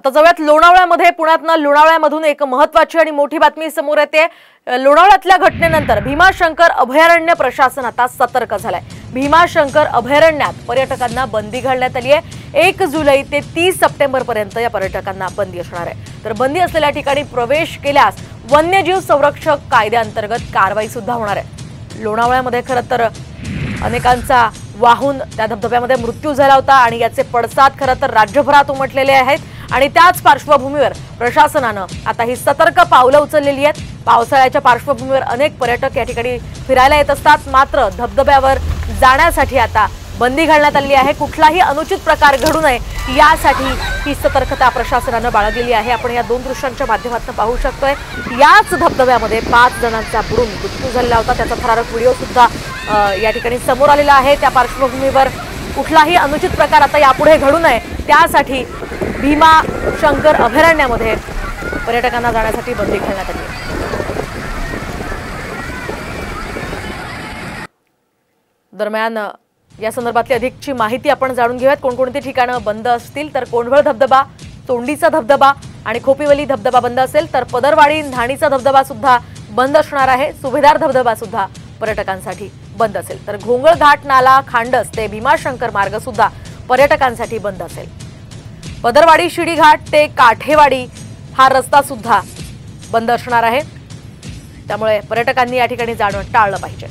आता जाऊयात लोणावळ्यामध्ये। पुण्यातनं लोणावळ्यामधून एक महत्त्वाची आणि मोठी बातमी समोर येते। लोणावळ्यातल्या घटनेनंतर भीमाशंकर अभयारण्य प्रशासन आता सतर्क झालंय। भीमाशंकर अभयारण्यात पर्यटकांना बंदी घालण्यात आली आहे। 1 जुलै ते 30 सप्टेंबर पर्यंत या पर्यटकांना बंदी असणार आहे। तर बंदी असलेल्या ठिकाणी प्रवेश केल्यास वन्यजीव संरक्षक कायद्याअंतर्गत कारवाई सुद्धा होणार आहे। लोणावळ्यामध्ये खरं तर अनेकांचा वाहून त्या धबधब्यामध्ये मृत्यू झाला होता आणि याचे पडसाद खरं तर राज्यभरात उमटलेले आहेत आणि त्याच पार्श्वभूमीवर प्रशासनानं आता ही सतर्क पावलं उचललेली आहेत। पावसाळ्याच्या पार्श्वभूमीवर अनेक पर्यटक या ठिकाणी फिरायला येत असतात, मात्र धबधब्यावर जाण्यासाठी आता बंदी घालण्यात आली आहे। कुठलाही अनुचित प्रकार घडू नये यासाठी ही सतर्कता प्रशासनानं बाळगलेली आहे। आपण या 2 दृश्यांच्या माध्यमातून पाहू शकतोय। याच धबधब्यामध्ये 5 जणांचा बुडून मृत्यू झालेला होता, त्याचा थरारक व्हिडिओ सुद्धा या ठिकाणी समोर आलेला आहे। त्या पार्श्वभूमीवर कुठलाही अनुचित प्रकार आता यापुढे घडू नये त्यासाठी भीमाशंकर अभयारण्यामध्ये पर्यटकांना जाण्यासाठी बंदी घालण्यात आली आहे। दरम्यान या संदर्भातली अधिकची माहिती आपण जाणून घेऊयात। कोणकोणती ठिकाणं बंद असतील तर कोंढवळ धबधबा, तोंडीचा धबधबा आणि खोपिवली धबधबा बंद असेल, तर पदरवाडी न्हाणीचा धबधबा सुद्धा बंद असणार आहे। सुभेदार धबधबा सुद्धा पर्यटकांसाठी बंद असेल, तर घोंगळ घाट नाला खांडस ते भीमाशंकर मार्ग सुद्धा पर्यटकांसाठी बंद असेल। पदरवाडी शिडी घाट ते काठेवाडी हा रस्ता सुद्धा बंद असणार आहे, त्यामुळे पर्यटकांनी या ठिकाणी जाणं टाळलं पाहिजे।